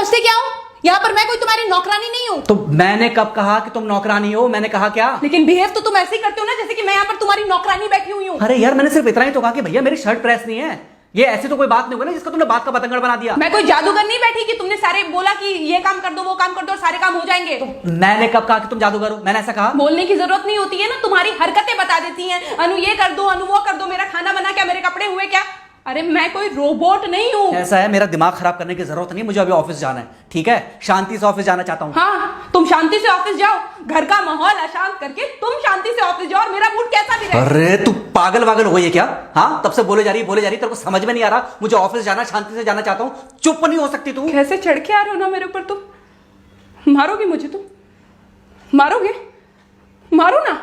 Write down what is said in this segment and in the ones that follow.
समझते क्या हो? यहाँ पर मैं कोई तुम्हारी नौकरानी नहीं हूँ। तो मैंने कब कहा कि तुम नौकरानी हो? मैंने कहा क्या? लेकिन बिहेव तो तुम ऐसे ही करते हो ना जैसे कि मैं यहाँ पर तुम्हारी नौकरानी बैठी हुई हूँ। अरे यार, मैंने सिर्फ इतना ही तो कहा कि भैया मेरी शर्ट प्रेस नहीं है। ये ऐसी तो कोई बात नहीं होगी ना जिसका तुमने बात का बतंगड़ बना दिया। मैं कोई जादूगर नहीं बैठी कि तुमने सारे बोला कि ये काम कर दो वो काम कर दो और सारे काम हो जाएंगे। मैंने कब कहा कि तुम जादूगर हो? मैंने ऐसा कहा? बोलने की जरूरत नहीं होती है ना, तुम्हारी हरकतें बता देती हैं। अनु ये कर दो, अनु वो कर दो, मेरा खाना बना क्या, मेरे कपड़े हुए क्या। अरे मैं कोई रोबोट नहीं हूँ। ऐसा है, मेरा दिमाग खराब करने की जरूरत नहीं, मुझे अभी ऑफिस जाना है। ठीक है, शांति से ऑफिस जाना चाहता हूँ। हाँ, तुम शांति से ऑफिस जाओ, घर का माहौल अशांत करके तुम शांति से ऑफिस जाओ और मेरा मूड कैसा भी रहे। अरे तू पागल वागल हो गई है क्या? हाँ, तब से बोले जा रही तेरे को समझ में नहीं आ रहा? मुझे ऑफिस जाना, शांति से जाना चाहता हूँ। चुप नहीं हो सकती तू? कैसे चढ़ के आ रहे हो ना मेरे ऊपर तुम। मारोगे मुझे? तुम मारोगे? मारो ना,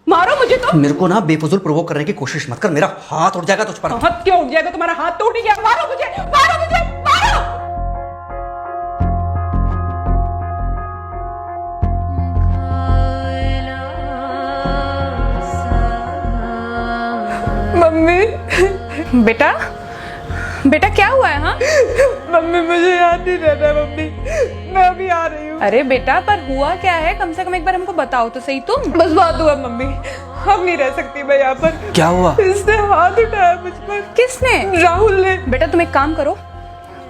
मारो मुझे। तो मेरे को ना बेफजूल प्रोवोक करने की कोशिश मत कर, मेरा हाथ उठ जाएगा तुझ पर। हाथ क्यों उठ जाएगा? तुम्हारा हाथ तो उठ गया। मारो मुझे, मारो मुझे, मारो। मम्मी। बेटा, बेटा क्या हुआ है? हाँ मम्मी मुझे याद नहीं रहता मम्मी, मैं अभी आ रही हूँ। अरे बेटा, पर हुआ क्या है? कम से कम एक बार हमको बताओ तो सही। तुम बस बात हुआ मम्मी, हम नहीं रह सकती मैं यहाँ पर। क्या हुआ? इसने हाथ उठाया मुझ पर। किसने? राहुल ने। बेटा तुम एक काम करो,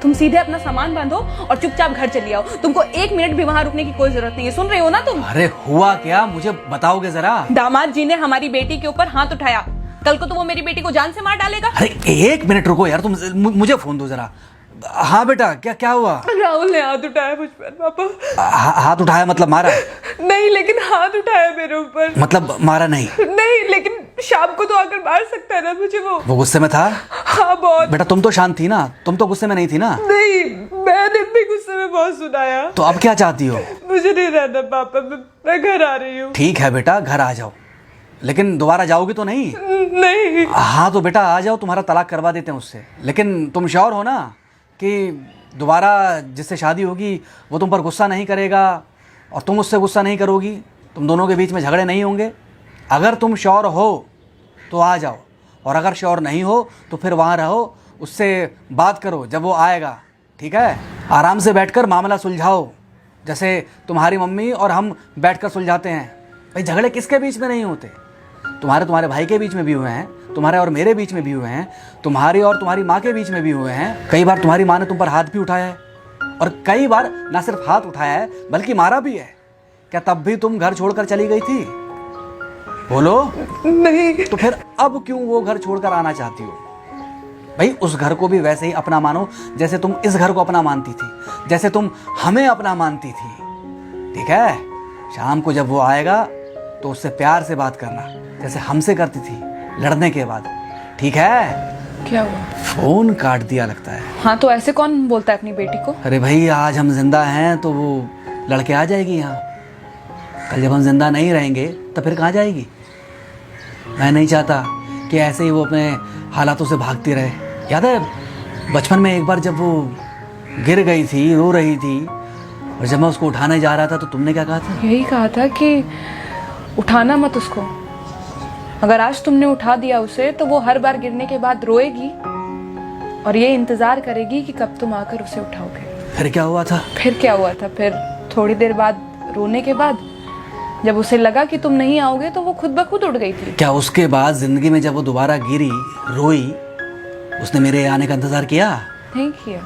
तुम सीधे अपना सामान बांधो और चुपचाप घर चली आओ। तुमको 1 मिनट भी वहाँ रुकने की कोई जरूरत नहीं है। सुन रहे हो ना तुम? अरे हुआ क्या, मुझे बताओगे जरा? दामाद जी ने हमारी बेटी के ऊपर हाथ उठाया। कल को तो वो मेरी बेटी को जान से मार डालेगा। अरे 1 मिनट रुको यार, तुम मुझे फोन दो जरा। हाँ बेटा, क्या क्या हुआ? राहुल ने हाथ उठाया मुझ पर पापा। हाथ उठाया मतलब मारा? नहीं, लेकिन हाथ उठाया मेरे ऊपर। मतलब मारा नहीं? नहीं, लेकिन शाम को तो आकर मार सकता है ना मुझे वो गुस्से में था? हाँ बहुत। बेटा तुम तो शांत थी ना, तुम तो गुस्से में नहीं थी ना? नहीं, मैंने भी गुस्से में बहुत सुनाया। तो अब क्या चाहती हो? मुझे नहीं रहना पापा, मैं घर आ रही हूँ। ठीक है बेटा, घर आ जाओ, लेकिन दोबारा जाओगी तो नहीं? नहीं। हाँ तो बेटा आ जाओ, तुम्हारा तलाक करवा देते हैं उससे। लेकिन तुम श्योर हो ना कि दोबारा जिससे शादी होगी वो तुम पर गुस्सा नहीं करेगा और तुम उससे गुस्सा नहीं करोगी? तुम दोनों के बीच में झगड़े नहीं होंगे? अगर तुम श्योर हो तो आ जाओ, और अगर श्योर नहीं हो तो फिर वहाँ रहो, उससे बात करो जब वो आएगा। ठीक है, आराम से बैठकर मामला सुलझाओ, जैसे तुम्हारी मम्मी और हम बैठकर सुलझाते हैं। भाई झगड़े किसके बीच में नहीं होते? तुम्हारे भाई के बीच में भी हुए हैं, तुम्हारे और मेरे बीच में भी हुए हैं, तुम्हारी और तुम्हारी माँ के बीच में भी हुए हैं। कई बार तुम्हारी माँ ने तुम पर हाथ भी उठाया है, और कई बार ना सिर्फ हाथ उठाया है बल्कि मारा भी है। क्या तब भी तुम घर छोड़कर चली गई थी? बोलो। नहीं। तो फिर अब क्यों वो घर छोड़कर आना चाहती हो? भाई उस घर को भी वैसे ही अपना मानो जैसे तुम इस घर को अपना मानती थी, जैसे तुम हमें अपना मानती थी। ठीक है, शाम को जब वो आएगा तो उससे प्यार से बात करना, जैसे हमसे करती थी लड़ने के बाद। ठीक है? क्या हुआ? फोन काट दिया लगता है। हाँ तो ऐसे कौन बोलता है अपनी बेटी को? अरे भाई आज हम जिंदा हैं तो वो लड़के आ जाएगी यहाँ, कल जब हम जिंदा नहीं रहेंगे तो फिर कहाँ जाएगी? मैं नहीं चाहता कि ऐसे ही वो अपने हालातों से भागती रहे। याद है बचपन में एक बार जब वो गिर गई थी, रो रही थी, और जब मैं उसको उठाने जा रहा था तो तुमने क्या कहा था? यही कहा था कि उठाना मत उसको। अगर आज तुमने उठा दिया उसे तो वो हर बार गिरने के बाद रोएगी और ये इंतजार करेगी कि कब तुम आकर उसे उठाओगे। फिर क्या हुआ था? फिर क्या हुआ था? फिर थोड़ी देर बाद रोने के बाद जब उसे लगा कि तुम नहीं आओगे तो वो खुद ब खुद उठ गई थी। क्या उसके बाद जिंदगी में जब वो दोबारा गिरी, रोई, उसने मेरे आने का इंतजार किया? नहीं किया,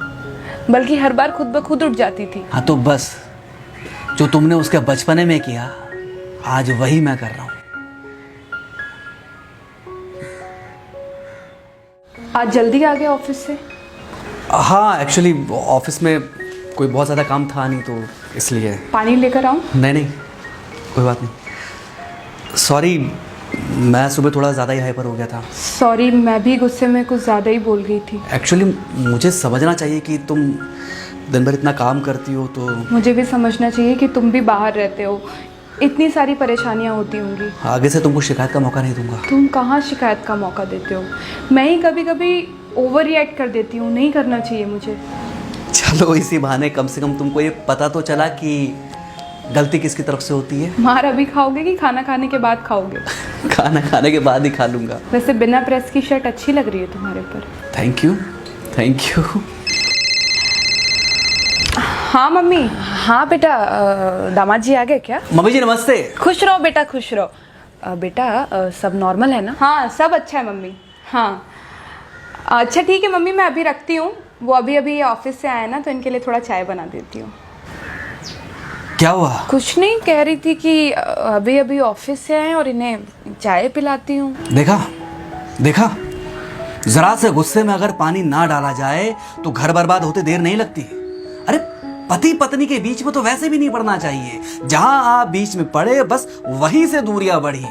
बल्कि हर बार खुद ब खुद उठ जाती थी। हाँ तो बस जो तुमने उसके बचपने में किया आज वही मैं कर रहा हूँ। आज जल्दी आ गए ऑफिस से? हाँ एक्चुअली ऑफिस में कोई बहुत ज़्यादा काम था नहीं तो इसलिए। पानी लेकर आऊँ? नहीं कोई बात नहीं, सॉरी मैं सुबह थोड़ा ज़्यादा ही हाइपर हो गया था। सॉरी, मैं भी गुस्से में कुछ ज़्यादा ही बोल गई थी। एक्चुअली मुझे समझना चाहिए कि तुम दिन भर इतना काम करती हो तो। मुझे भी समझना चाहिए कि तुम भी बाहर रहते हो, इतनी सारी परेशानियां होती होंगी। आगे से तुमको शिकायत का मौका नहीं दूंगा। तुम कहाँ शिकायत का मौका देते हो? मैं ही कभी कभी ओवर रिएक्ट कर देती हूँ, नहीं करना चाहिए मुझे। चलो इसी बहाने कम से कम तुमको ये पता तो चला कि गलती किसकी तरफ से होती है। मार अभी खाओगे कि खाना खाने के बाद खाओगे? खाना खाने के बाद ही खा लूंगा। वैसे बिना प्रेस की शर्ट अच्छी लग रही है तुम्हारे ऊपर। Thank you. हाँ मम्मी। हाँ बेटा, दामाद जी आ गए क्या? मम्मी जी नमस्ते। खुश रहो बेटा, खुश रहो। बेटा सब नॉर्मल है ना? हाँ सब अच्छा है मम्मी। हाँ अच्छा ठीक है मम्मी, मैं अभी रखती हूँ। वो अभी अभी ऑफिस से आए ना, तो इनके लिए थोड़ा चाय बना देती हूँ। क्या हुआ? कुछ नहीं, कह रही थी कि अभी अभी ऑफिस से आए और इन्हें चाय पिलाती हूँ। देखा देखा, जरा से गुस्से में अगर पानी ना डाला जाए तो घर बर्बाद होते देर नहीं लगती। अरे पति पत्नी के बीच में तो वैसे भी नहीं पड़ना चाहिए। जहां आप बीच में पड़े बस वहीं से दूरियां बढ़ी।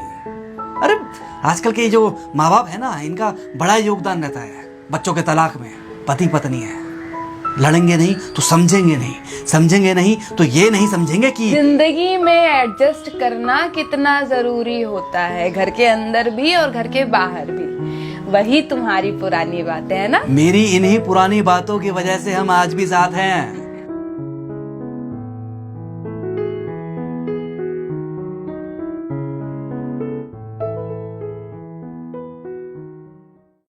अरे आजकल के जो माँ बाप है ना, इनका बड़ा योगदान रहता है बच्चों के तलाक में। पति पत्नी है, लड़ेंगे नहीं तो समझेंगे नहीं, समझेंगे नहीं तो ये नहीं समझेंगे कि जिंदगी में एडजस्ट करना कितना जरूरी होता है, घर के अंदर भी और घर के बाहर भी। वही तुम्हारी पुरानी बातें है ना। मेरी इन्हीं पुरानी बातों की वजह से हम आज भी साथ हैं।